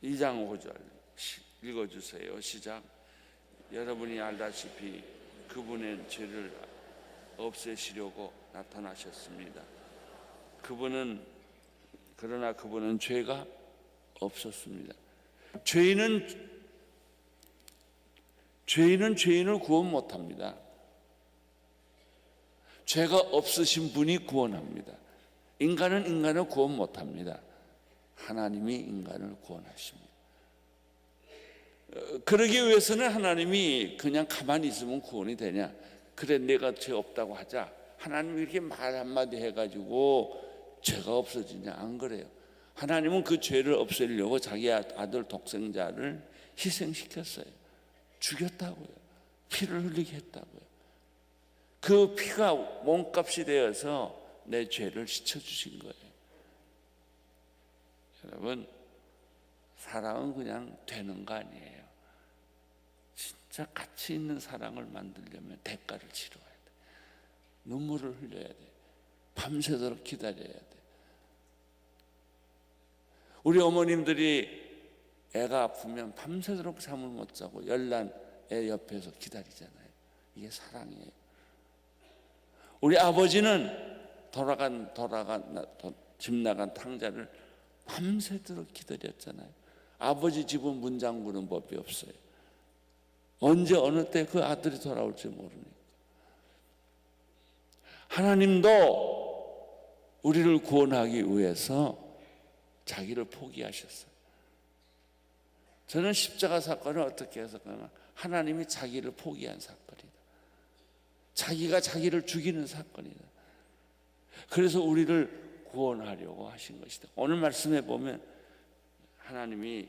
2장 5절 읽어주세요. 시작. 여러분이 알다시피 그분의 죄를 없애시려고 나타나셨습니다. 그러나 그분은 죄가 없었습니다. 죄인은 죄인을 구원 못합니다. 죄가 없으신 분이 구원합니다. 인간은 인간을 구원 못합니다. 하나님이 인간을 구원하십니다. 그러기 위해서는 하나님이 그냥 가만히 있으면 구원이 되냐? 그래, 내가 죄 없다고 하자. 하나님이 이렇게 말 한마디 해가지고 죄가 없어지냐? 안 그래요. 하나님은 그 죄를 없애려고 자기 아들 독생자를 희생시켰어요. 죽였다고요. 피를 흘리게 했다고요. 그 피가 몸값이 되어서 내 죄를 씻어주신 거예요. 여러분, 사랑은 그냥 되는 거 아니에요. 진짜 가치 있는 사랑을 만들려면 대가를 치러야 돼. 눈물을 흘려야 돼. 밤새도록 기다려야 돼. 우리 어머님들이 애가 아프면 밤새도록 잠을 못 자고 열난 애 옆에서 기다리잖아요. 이게 사랑이에요. 우리 아버지는 집 나간 탕자를 밤새도록 기다렸잖아요. 아버지 집은 문 잠그는 법이 없어요. 언제 어느 때 그 아들이 돌아올지 모르니까. 하나님도 우리를 구원하기 위해서 자기를 포기하셨어요. 저는 십자가 사건을 어떻게 해석하면 하나님이 자기를 포기한 사건이다. 자기가 자기를 죽이는 사건이다. 그래서 우리를 구원하려고 하신 것이다. 오늘 말씀에 보면 하나님이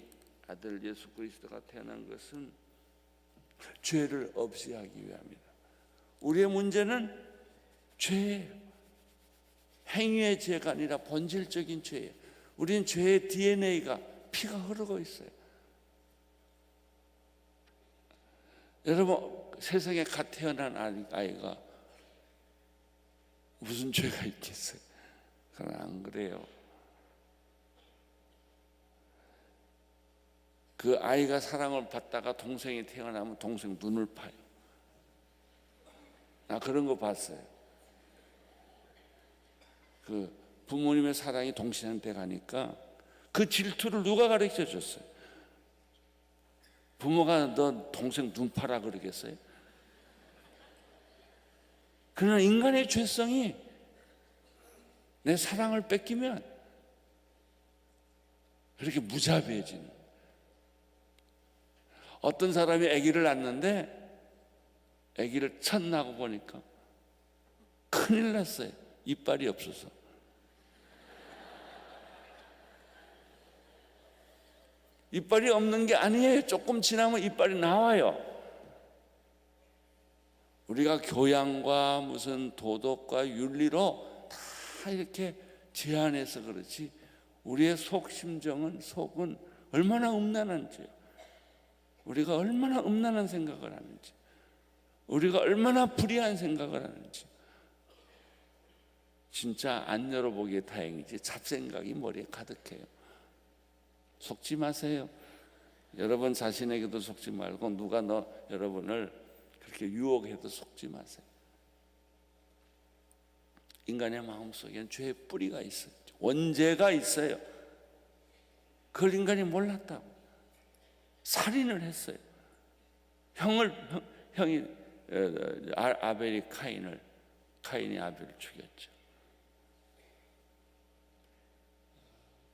아들 예수 그리스도가 태어난 것은 죄를 없이 하기 위함이다. 우리의 문제는 죄예요. 행위의 죄가 아니라 본질적인 죄예요. 우리는 죄의 DNA가 피가 흐르고 있어요. 여러분, 세상에 갓 태어난 아이가 무슨 죄가 있겠어요? 그건 안 그래요. 그 아이가 사랑을 받다가 동생이 태어나면 동생 눈을 파요. 나 그런 거 봤어요. 그 부모님의 사랑이 동생한테 가니까 그 질투를 누가 가르쳐 줬어요? 부모가 너 동생 눈 파라 그러겠어요? 그러나 인간의 죄성이 내 사랑을 뺏기면 그렇게 무자비해지는 거예요. 어떤 사람이 아기를 낳는데 아기를 첫 낳고 보니까 큰일 났어요. 이빨이 없어서. 이빨이 없는 게 아니에요. 조금 지나면 이빨이 나와요. 우리가 교양과 무슨 도덕과 윤리로 다 이렇게 제한해서 그렇지 우리의 속은 얼마나 음란한지요. 우리가 얼마나 음란한 생각을 하는지, 우리가 얼마나 불의한 생각을 하는지. 진짜 안 열어보기에 다행이지 잡생각이 머리에 가득해요. 속지 마세요. 여러분 자신에게도 속지 말고 누가 여러분을 그렇게 유혹해도 속지 마세요. 인간의 마음속에는 죄의 뿌리가 있어요. 원죄가 있어요. 그걸 인간이 몰랐다고 살인을 했어요. 형이 아벨이 카인이 아벨을 죽였죠.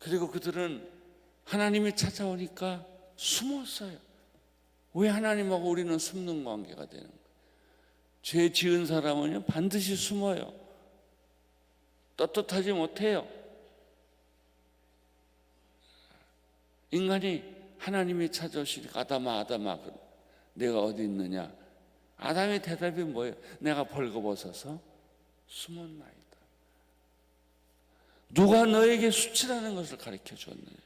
그리고 그들은 하나님이 찾아오니까 숨었어요. 왜 하나님하고 우리는 숨는 관계가 되는 거예요? 죄 지은 사람은요 반드시 숨어요. 떳떳하지 못해요. 인간이 하나님이 찾아오시니까 아담아 내가 어디 있느냐? 아담의 대답이 뭐예요? 내가 벌거벗어서 숨었나이다. 누가 너에게 수치라는 것을 가르쳐 줬느냐?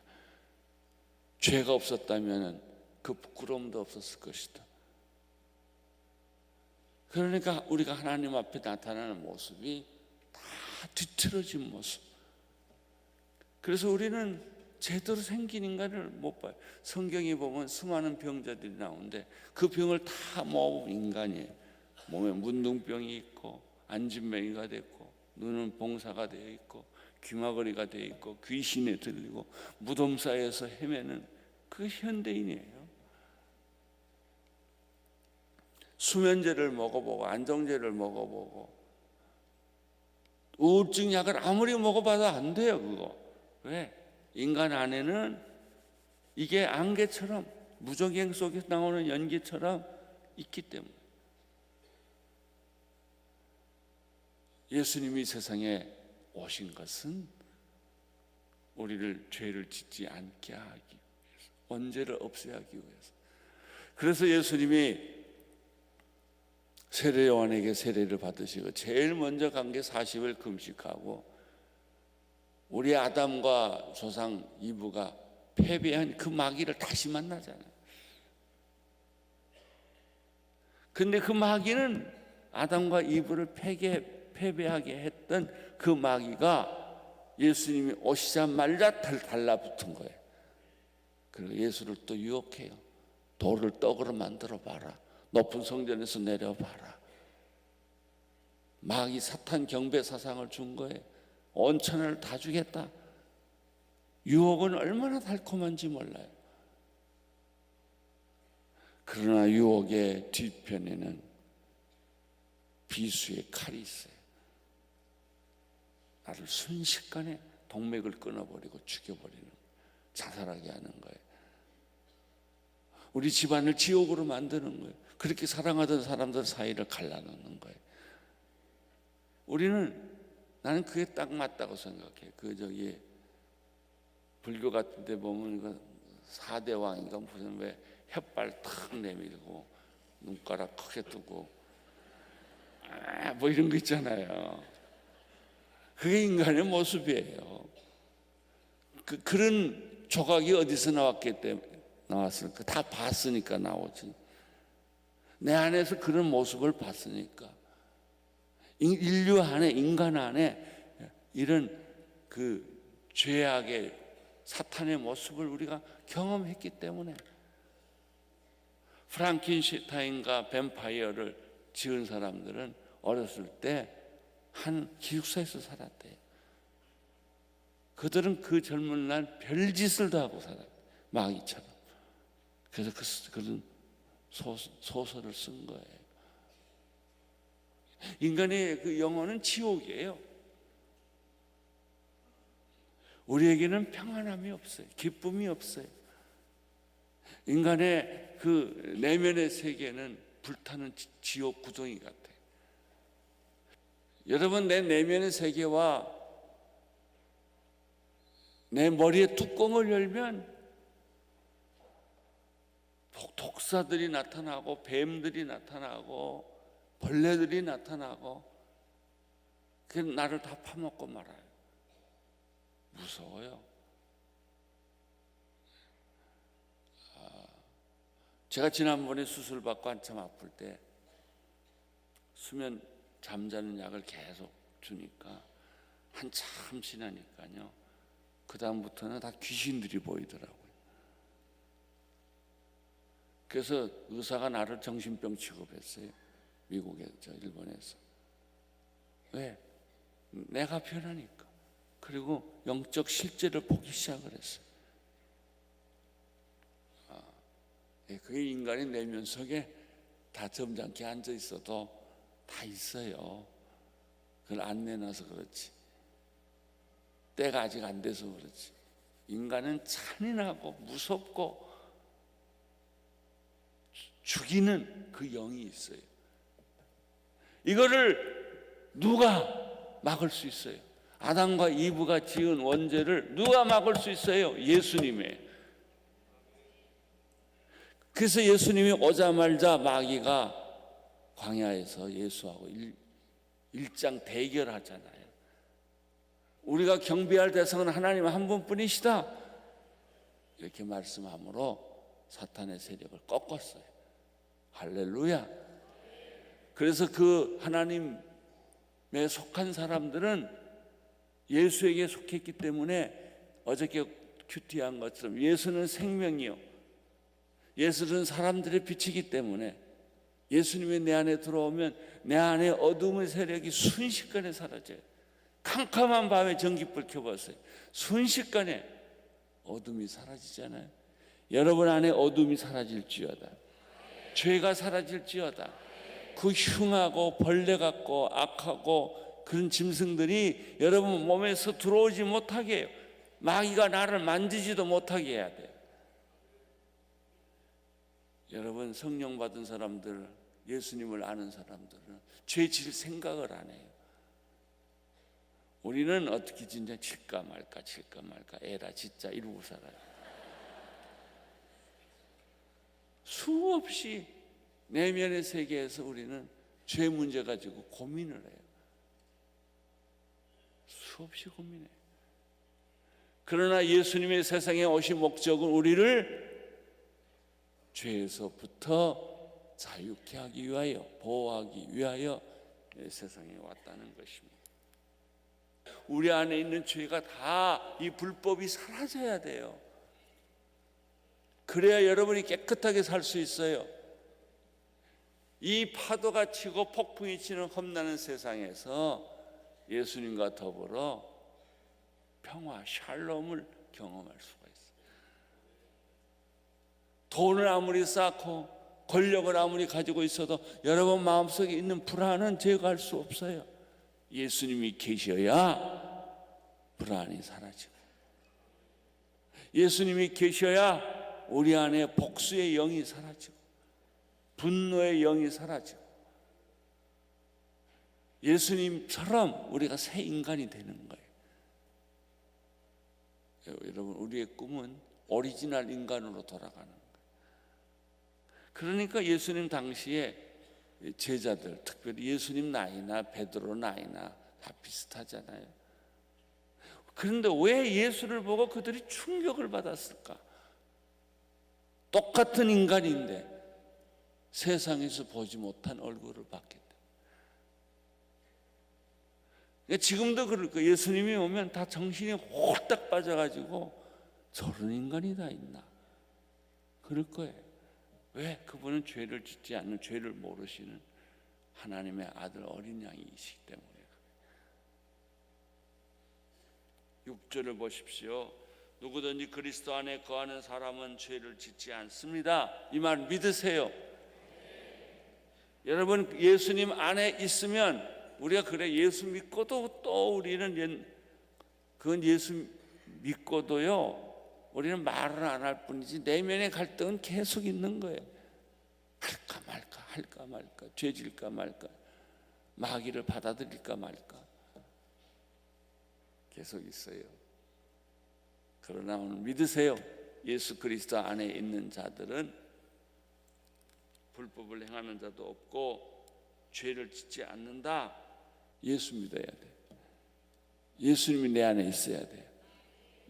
죄가 없었다면 그 부끄러움도 없었을 것이다. 그러니까 우리가 하나님 앞에 나타나는 모습이 다 뒤틀어진 모습. 그래서 우리는 제대로 생긴 인간을 못 봐요. 성경에 보면 수많은 병자들이 나오는데 그 병을 다 모은 인간이에요. 몸에 문둥병이 있고 안진뱅이가 됐고 눈은 봉사가 되어 있고 귀마거리가 되어 있고 귀신에 들리고 무덤 사이에서 헤매는 그 현대인이에요. 수면제를 먹어보고 안정제를 먹어보고 우울증 약을 아무리 먹어봐도 안 돼요. 그거 왜? 인간 안에는 이게 안개처럼 무적행 속에서 나오는 연기처럼 있기 때문에. 예수님이 세상에 오신 것은 우리를 죄를 짓지 않게 하기 위해서, 원죄를 없애하기 위해서. 그래서 예수님이 세례 요한에게 세례를 받으시고 제일 먼저 간 게 40일 금식하고 우리 아담과 조상 이브가 패배한 그 마귀를 다시 만나잖아요. 근데 그 마귀는 아담과 이브를 패배하게 했던 그 마귀가 예수님이 오시자마자 달라붙은 거예요. 그리고 예수를 또 유혹해요. 돌을 떡으로 만들어 봐라. 높은 성전에서 내려봐라. 마귀 사탄 경배 사상을 준 거예요. 온 천하를 다 주겠다. 유혹은 얼마나 달콤한지 몰라요. 그러나 유혹의 뒤편에는 비수의 칼이 있어요. 나를 순식간에 동맥을 끊어버리고 죽여버리는, 자살하게 하는 거예요. 우리 집안을 지옥으로 만드는 거예요. 그렇게 사랑하던 사람들 사이를 갈라놓는 거예요. 나는 그게 딱 맞다고 생각해. 불교 같은 데 보면 그 4대 왕인가 무슨 왜 혓발 탁 내밀고 눈가락 크게 뜨고 뭐 이런 거 있잖아요. 그게 인간의 모습이에요. 그런 조각이 어디서 나왔을까? 다 봤으니까 나오지. 내 안에서 그런 모습을 봤으니까. 인류 안에, 인간 안에 이런 그 죄악의 사탄의 모습을 우리가 경험했기 때문에. 프랑켄슈타인과 뱀파이어를 지은 사람들은 어렸을 때 한 기숙사에서 살았대요. 그들은 그 젊은 날 별짓을 다 하고 살았대요. 마귀처럼. 그래서 그런 소설을 쓴 거예요. 인간의 그 영혼은 지옥이에요. 우리에게는 평안함이 없어요. 기쁨이 없어요. 인간의 그 내면의 세계는 불타는 지옥 구덩이 같아요. 여러분, 내 내면의 세계와 내 머리에 뚜껑을 열면 독사들이 나타나고 뱀들이 나타나고 벌레들이 나타나고 그 나를 다 파먹고 말아요. 무서워요. 제가 지난번에 수술받고 한참 아플 때 수면 잠자는 약을 계속 주니까 한참 지나니까요, 그 다음부터는 다 귀신들이 보이더라고요. 그래서 의사가 나를 정신병 취급했어요. 미국에서, 일본에서. 왜? 내가 변하니까. 그리고 영적 실제를 보기 시작을 했어요. 그게 인간의 내면 속에 다 점잖게 앉아 있어도 다 있어요. 그걸 안 내놔서 그렇지. 때가 아직 안 돼서 그렇지. 인간은 잔인하고 무섭고 죽이는 그 영이 있어요. 이거를 누가 막을 수 있어요? 아담과 이브가 지은 원죄를 누가 막을 수 있어요? 예수님의. 그래서 예수님이 오자마자 마귀가 광야에서 예수하고 일장 대결하잖아요. 우리가 경배할 대상은 하나님 한 분뿐이시다, 이렇게 말씀함으로 사탄의 세력을 꺾었어요. 할렐루야. 그래서 그 하나님에 속한 사람들은 예수에게 속했기 때문에 어저께 큐티한 것처럼 예수는 생명이요, 예수는 사람들의 빛이기 때문에 예수님이 내 안에 들어오면 내 안에 어둠의 세력이 순식간에 사라져요. 캄캄한 밤에 전기불 켜봤어요. 순식간에 어둠이 사라지잖아요. 여러분 안에 어둠이 사라질지어다. 죄가 사라질지어다. 그 흉하고 벌레 같고 악하고 그런 짐승들이 여러분 몸에서 들어오지 못하게 해요. 마귀가 나를 만지지도 못하게 해야 돼요. 여러분 성령 받은 사람들, 예수님을 아는 사람들은 죄 질 생각을 안 해요. 우리는 어떻게 진짜 칠까 말까 에라 진짜 이러고 살아요. 수없이 내면의 세계에서 우리는 죄 문제 가지고 고민을 해요. 수없이 고민해요. 그러나 예수님의 세상에 오신 목적은 우리를 죄에서부터 자유케 하기 위하여, 보호하기 위하여 세상에 왔다는 것입니다. 우리 안에 있는 죄가 다 이 불법이 사라져야 돼요. 그래야 여러분이 깨끗하게 살 수 있어요. 이 파도가 치고 폭풍이 치는 험난한 세상에서 예수님과 더불어 평화, 샬롬을 경험할 수가 있어요. 돈을 아무리 쌓고 권력을 아무리 가지고 있어도 여러분 마음속에 있는 불안은 제거할 수 없어요. 예수님이 계셔야 불안이 사라지고, 예수님이 계셔야 우리 안에 복수의 영이 사라지고 분노의 영이 사라지고 예수님처럼 우리가 새 인간이 되는 거예요. 여러분 우리의 꿈은 오리지널 인간으로 돌아가는 거예요. 그러니까 예수님 당시에 제자들, 특별히 예수님 나이나 베드로 나이나 다 비슷하잖아요. 그런데 왜 예수를 보고 그들이 충격을 받았을까? 똑같은 인간인데 세상에서 보지 못한 얼굴을 봤기 때문에. 지금도 그럴 거예요. 예수님이 오면 다 정신이 홀딱 빠져가지고 저런 인간이 다 있나? 그럴 거예요. 왜? 그분은 죄를 짓지 않는, 죄를 모르시는 하나님의 아들 어린 양이시기 때문에. 6절을 보십시오. 누구든지 그리스도 안에 거하는 사람은 죄를 짓지 않습니다. 이 말 믿으세요. 여러분 예수님 안에 있으면 우리가 그래 예수 믿고도 또 우리는 그건 예수 믿고도요 우리는 말을 안 할 뿐이지 내면의 갈등은 계속 있는 거예요. 할까 말까 죄질까 말까 마귀를 받아들일까 말까 계속 있어요. 그러나 오늘 믿으세요. 예수 그리스도 안에 있는 자들은 불법을 행하는 자도 없고 죄를 짓지 않는다. 예수 믿어야 돼. 예수님이 내 안에 있어야 돼.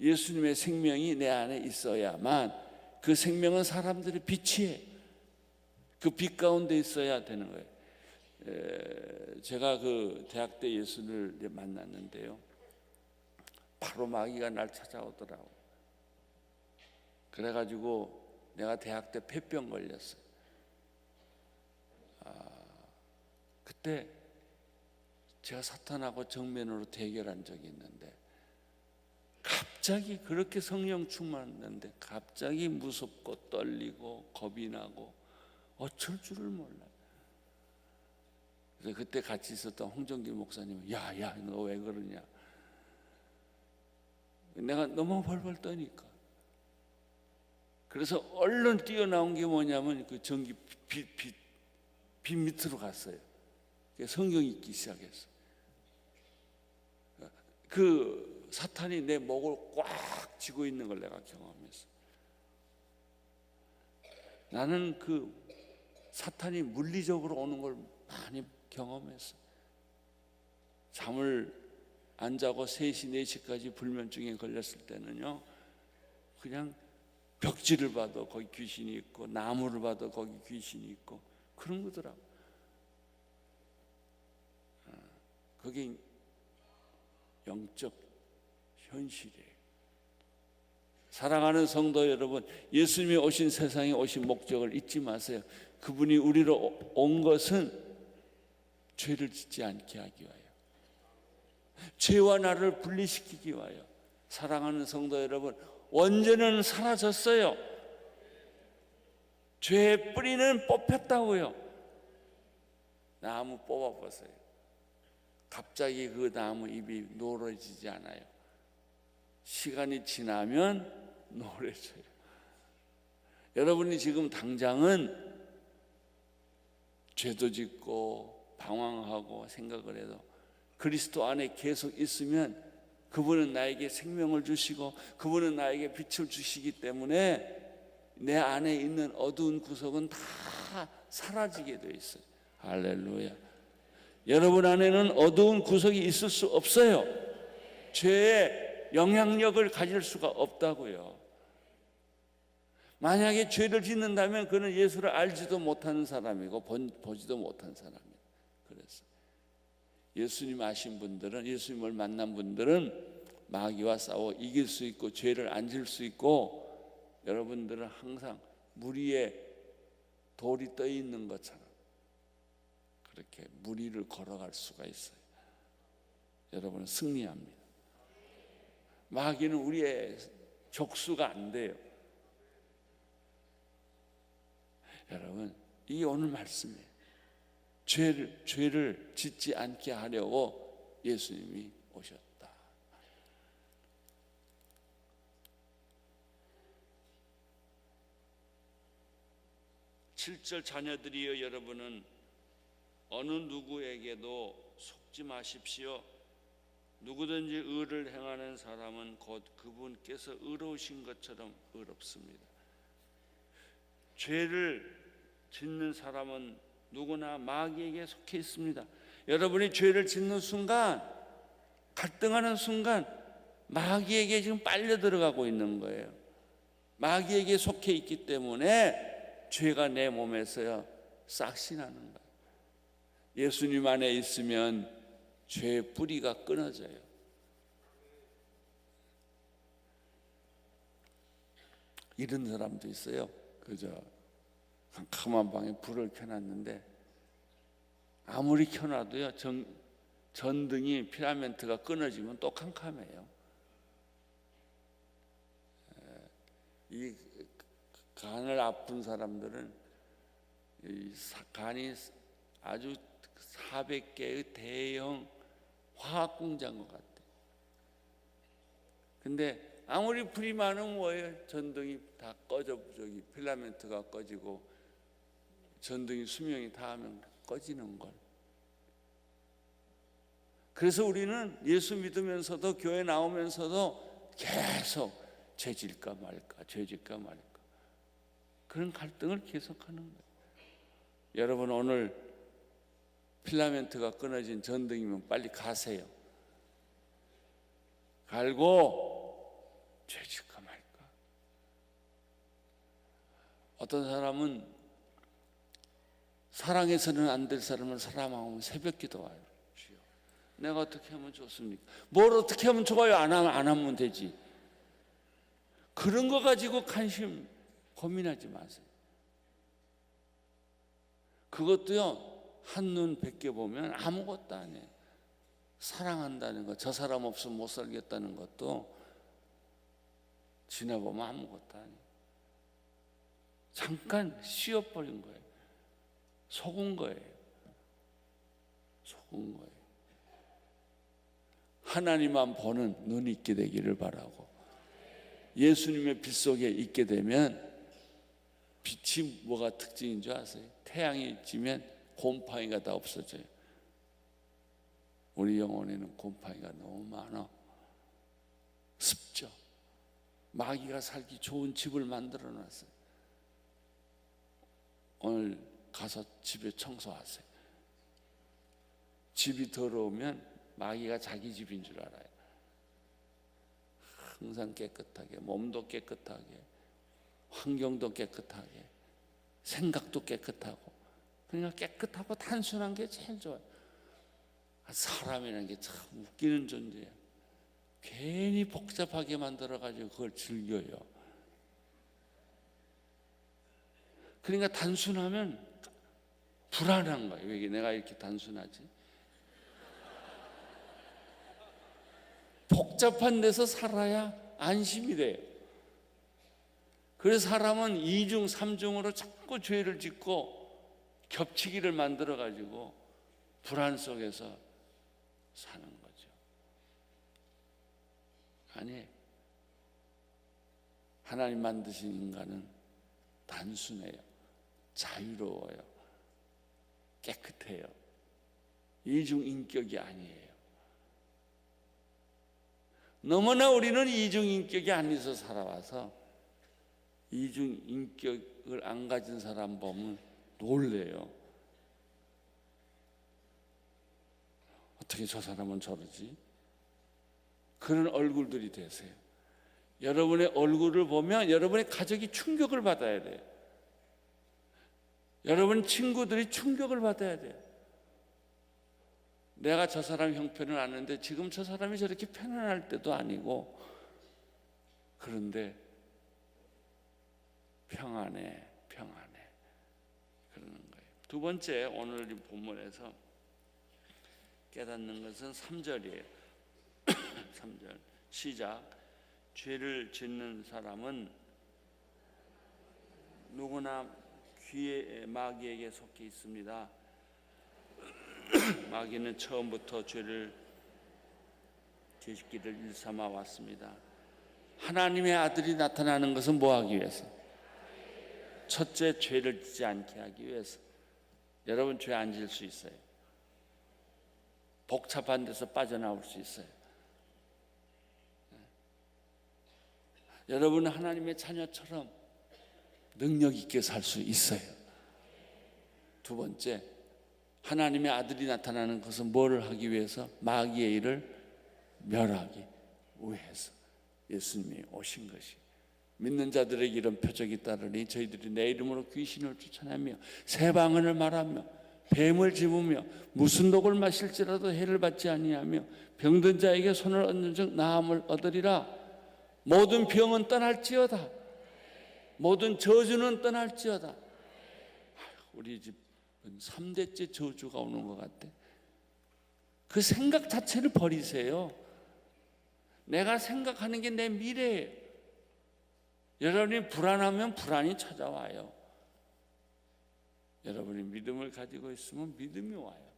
예수님의 생명이 내 안에 있어야만 그 생명은 사람들의 빛이에요. 그 빛 가운데 있어야 되는 거예요. 제가 그 대학 때 예수를 만났는데요. 바로 마귀가 날 찾아오더라고. 그래가지고 내가 대학 때 폐병 걸렸어요. 그때 제가 사탄하고 정면으로 대결한 적이 있는데 갑자기 그렇게 성령 충만했는데 갑자기 무섭고 떨리고 겁이 나고 어쩔 줄을 몰라요. 그래서 그때 같이 있었던 홍정길 목사님은 야 너 왜 그러냐. 내가 너무 벌벌 떠니까. 그래서 얼른 뛰어나온 게 뭐냐면 그 전기 빛 밑으로 갔어요. 성경 읽기 시작했어. 그 사탄이 내 목을 꽉 쥐고 있는 걸 내가 경험했어. 나는 그 사탄이 물리적으로 오는 걸 많이 경험했어. 잠을 안 자고 3시, 4시까지 불면증에 걸렸을 때는요 그냥 벽지를 봐도 거기 귀신이 있고 나무를 봐도 거기 귀신이 있고 그런 거더라고. 그게 영적 현실이에요. 사랑하는 성도 여러분, 예수님이 오신 세상에 오신 목적을 잊지 마세요. 그분이 우리로 온 것은 죄를 짓지 않게 하기 위하여, 죄와 나를 분리시키기 위하여. 사랑하는 성도 여러분, 원죄는 사라졌어요. 죄의 뿌리는 뽑혔다고요. 나무 뽑아보세요. 갑자기 그 나무 잎이 노래지지 않아요. 시간이 지나면 노래져요. 여러분이 지금 당장은 죄도 짓고 방황하고 생각을 해도 그리스도 안에 계속 있으면 그분은 나에게 생명을 주시고 그분은 나에게 빛을 주시기 때문에 내 안에 있는 어두운 구석은 다 사라지게 되어 있어요. 할렐루야. 여러분 안에는 어두운 구석이 있을 수 없어요. 죄의 영향력을 가질 수가 없다고요. 만약에 죄를 짓는다면 그는 예수를 알지도 못하는 사람이고 보지도 못한 사람이에요. 그래서 예수님 아신 분들은, 예수님을 만난 분들은 마귀와 싸워 이길 수 있고 죄를 안 질 수 있고, 여러분들은 항상 물 위에 돌이 떠 있는 것처럼 그렇게 물 위를 걸어갈 수가 있어요. 여러분은 승리합니다. 마귀는 우리의 족수가 안 돼요. 여러분, 이게 오늘 말씀이에요. 죄를 짓지 않게 하려고 예수님이 오셨다. 7절 자녀들이여, 여러분은 어느 누구에게도 속지 마십시오. 누구든지 의를 행하는 사람은 곧 그분께서 의로우신 것처럼 의롭습니다. 죄를 짓는 사람은 누구나 마귀에게 속해 있습니다. 여러분이 죄를 짓는 순간, 갈등하는 순간 마귀에게 지금 빨려 들어가고 있는 거예요. 마귀에게 속해 있기 때문에 죄가 내 몸에서 싹신하는 거예요. 예수님 안에 있으면 죄의 뿌리가 끊어져요. 이런 사람도 있어요. 그저 캄캄한 방에 불을 켜놨는데 아무리 켜놔도요, 전등이 필라멘트가 끊어지면 또 캄캄해요. 이 간을 아픈 사람들은 이 간이 아주 400개의 대형 화학 공장인 것 같아요. 근데 아무리 불이 많으면 뭐예요? 전등이 다 꺼져, 저기 필라멘트가 꺼지고 전등이 수명이 다하면 꺼지는 걸. 그래서 우리는 예수 믿으면서도, 교회 나오면서도 계속 죄질까 말까, 죄질까 말까, 그런 갈등을 계속하는 거예요. 여러분, 오늘 필라멘트가 끊어진 전등이면 빨리 가세요. 갈고 죄질까 말까. 어떤 사람은 사랑해서는 안 될 사람을 사랑하면 새벽 기도와요. 주여, 내가 어떻게 하면 좋습니까? 뭘 어떻게 하면 좋아요? 안 하면 되지. 그런 거 가지고 관심 고민하지 마세요. 그것도요, 한눈 뵙게 보면 아무것도 아니에요. 사랑한다는 것, 저 사람 없으면 못 살겠다는 것도 지나보면 아무것도 아니에요. 잠깐 쉬어버린 거예요. 속은 거예요. 속은 거예요. 하나님만 보는 눈이 있게 되기를 바라고, 예수님의 빛 속에 있게 되면, 빛이 뭐가 특징인 줄 아세요? 태양이 지면 곰팡이가 다 없어져요. 우리 영혼에는 곰팡이가 너무 많아. 습죠. 마귀가 살기 좋은 집을 만들어 놨어요. 오늘 가서 집에 청소하세요. 집이 더러우면 마귀가 자기 집인 줄 알아요. 항상 깨끗하게, 몸도 깨끗하게, 환경도 깨끗하게, 생각도 깨끗하고, 그러니까 깨끗하고 단순한 게 제일 좋아요. 사람이라는 게 참 웃기는 존재예요. 괜히 복잡하게 만들어가지고 그걸 즐겨요. 그러니까 단순하면 불안한 거예요. 왜 내가 이렇게 단순하지? 복잡한 데서 살아야 안심이 돼요. 그래서 사람은 이중 삼중으로 자꾸 죄를 짓고 겹치기를 만들어가지고 불안 속에서 사는 거죠. 아니, 하나님 만드신 인간은 단순해요. 자유로워요. 깨끗해요. 이중인격이 아니에요. 너무나 우리는 이중인격이 아니서 살아와서 이중인격을 안 가진 사람 보면 놀래요. 어떻게 저 사람은 저러지? 그런 얼굴들이 되세요. 여러분의 얼굴을 보면 여러분의 가족이 충격을 받아야 돼요. 여러분 친구들이 충격을 받아야 돼요. 내가 저 사람 형편을 아는데 지금 저 사람이 저렇게 편안할 때도 아니고, 그런데 평안해 그러는 거예요. 두 번째, 오늘 이 본문에서 깨닫는 것은 3절이에요. 3절 시작. 죄를 짓는 사람은 누구나 귀의 마귀에게 속해 있습니다. 마귀는 처음부터 죄를 짓기를 일삼아 왔습니다. 하나님의 아들이 나타나는 것은 뭐 하기 위해서? 첫째, 죄를 짓지 않게 하기 위해서. 여러분 죄 안 지을 수 있어요. 복잡한 데서 빠져나올 수 있어요. 여러분은 하나님의 자녀처럼 능력 있게 살 수 있어요. 두 번째, 하나님의 아들이 나타나는 것은 뭐를 하기 위해서? 마귀의 일을 멸하기 위해서 예수님이 오신 것이. 믿는 자들에게 이런 표적이 따르니 저희들이 내 이름으로 귀신을 쫓아내며 새 방언을 말하며 뱀을 집으며 무슨 독을 마실지라도 해를 받지 아니하며 병든 자에게 손을 얹는 즉 나음을 얻으리라. 모든 병은 떠날지어다. 모든 저주는 떠날지어다. 우리 집은 3대째 저주가 오는 것 같아. 그 생각 자체를 버리세요. 내가 생각하는 게 내 미래예요. 여러분이 불안하면 불안이 찾아와요. 여러분이 믿음을 가지고 있으면 믿음이 와요.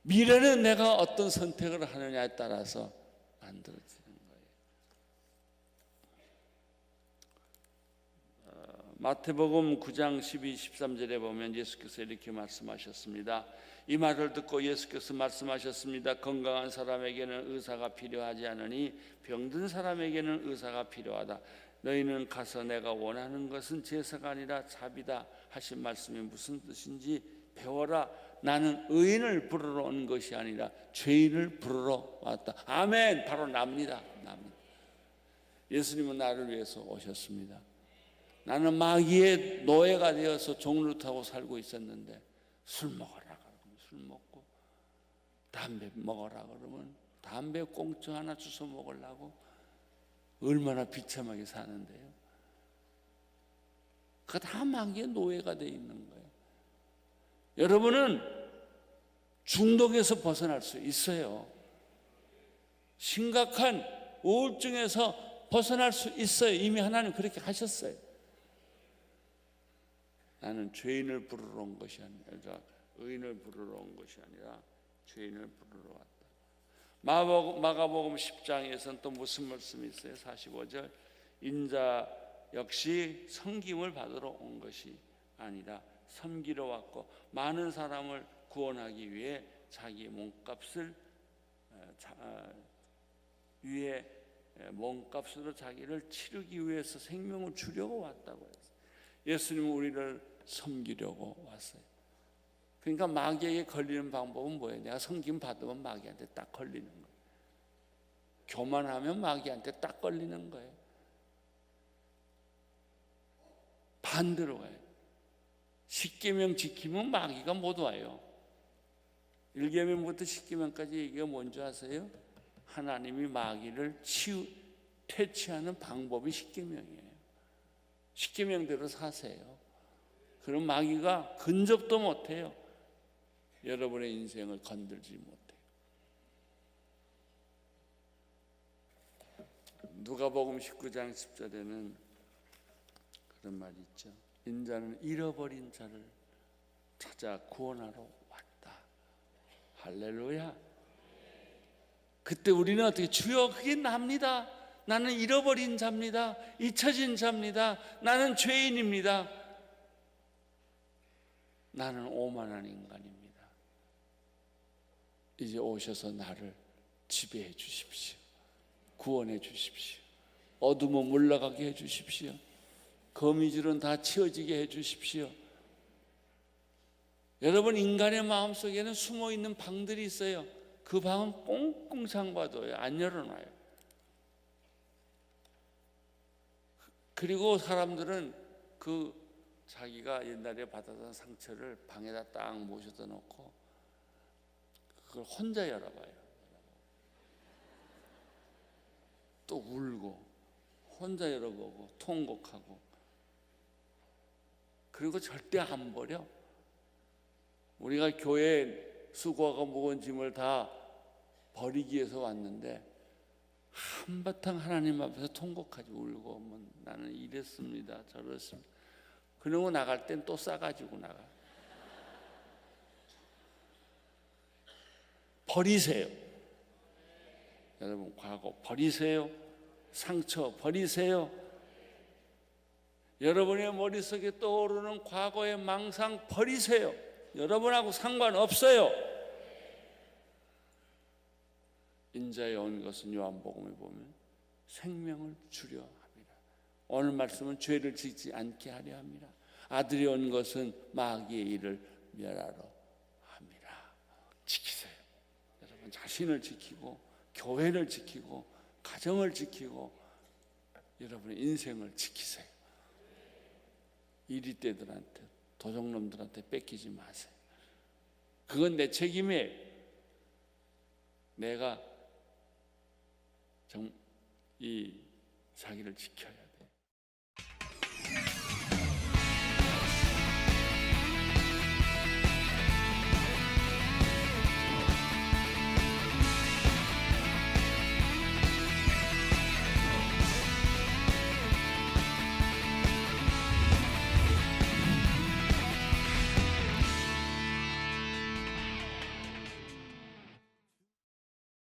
미래는 내가 어떤 선택을 하느냐에 따라서 만들어지는 거예요. 마태복음 9장 12, 13절에 보면 예수께서 이렇게 말씀하셨습니다. 이 말을 듣고 예수께서 말씀하셨습니다. 건강한 사람에게는 의사가 필요하지 않으니 병든 사람에게는 의사가 필요하다. 너희는 가서 내가 원하는 것은 제사가 아니라 자비다 하신 말씀이 무슨 뜻인지 배워라. 나는 의인을 부르러 온 것이 아니라 죄인을 부르러 왔다. 아멘. 바로 납니다. 예수님은 나를 위해서 오셨습니다. 나는 마귀의 노예가 되어서 종로 타고 살고 있었는데 술 먹어라 그러면 술 먹고, 담배 먹어라 그러면 담배 꽁초 하나 주워 먹으려고 얼마나 비참하게 사는데요. 그거 다 마귀의 노예가 되어 있는 거예요. 여러분은 중독에서 벗어날 수 있어요. 심각한 우울증에서 벗어날 수 있어요. 이미 하나님 그렇게 하셨어요. 나는 죄인을 부르러 온 것이 아니라 의인을 부르러 온 것이 아니라 죄인을 부르러 왔다. 마가복음 10장에서는 또 무슨 말씀이 있어요? 45절 인자 역시 섬김을 받으러 온 것이 아니라 섬기러 왔고 많은 사람을 구원하기 위해 자기 몸값을 위해 몸값으로 자기를 치르기 위해서 생명을 주려고 왔다고 했어요. 예수님은 우리를 섬기려고 왔어요. 그러니까 마귀에게 걸리는 방법은 뭐예요? 내가 섬김 받으면 마귀한테 딱 걸리는 거예요. 교만하면 마귀한테 딱 걸리는 거예요. 반대로 가요. 10계명 지키면 마귀가 못 와요. 1계명부터 10계명까지 얘기가 뭔지 아세요? 하나님이 마귀를 퇴치하는 방법이 십계명이에요. 십계명대로 사세요. 그럼 마귀가 근접도 못해요. 여러분의 인생을 건들지 못해요. 누가복음 19장 10절에는 그런 말이 있죠. 인자는 잃어버린 자를 찾아 구원하러 왔다. 할렐루야. 그때 우리는 어떻게, 주여 그게 납니다. 나는 잃어버린 자입니다. 잊혀진 자입니다. 나는 죄인입니다. 나는 오만한 인간입니다. 이제 오셔서 나를 지배해 주십시오. 구원해 주십시오. 어둠은 물러가게 해 주십시오. 거미줄은 다 치워지게 해 주십시오. 여러분, 인간의 마음속에는 숨어있는 방들이 있어요. 그 방은 꽁꽁 잠가둬요. 안 열어놔요. 그리고 사람들은 그 자기가 옛날에 받았던 상처를 방에다 딱 모셔다 놓고 그걸 혼자 열어봐요. 또 울고 혼자 열어보고 통곡하고, 그리고 절대 안 버려. 우리가 교회에 수고하고 무거운 짐을 다 버리기 위해서 왔는데 한바탕 하나님 앞에서 통곡하지, 울고 뭐 나는 이랬습니다 저랬습니다. 그러고 나갈 땐 또 싸가지고 나가. 버리세요. 여러분, 과거 버리세요. 상처 버리세요. 여러분의 머릿속에 떠오르는 과거의 망상 버리세요. 여러분하고 상관없어요. 인자에 온 것은 요한복음에 보면 생명을 주려 합니다. 오늘 말씀은 죄를 짓지 않게 하려 합니다. 아들이 온 것은 마귀의 일을 멸하러 합니다. 지키세요. 여러분, 자신을 지키고 교회를 지키고 가정을 지키고 여러분의 인생을 지키세요. 이리떼들한테, 도적놈들한테 뺏기지 마세요. 그건 내 책임이에요. 내가 이 자기를 지켜야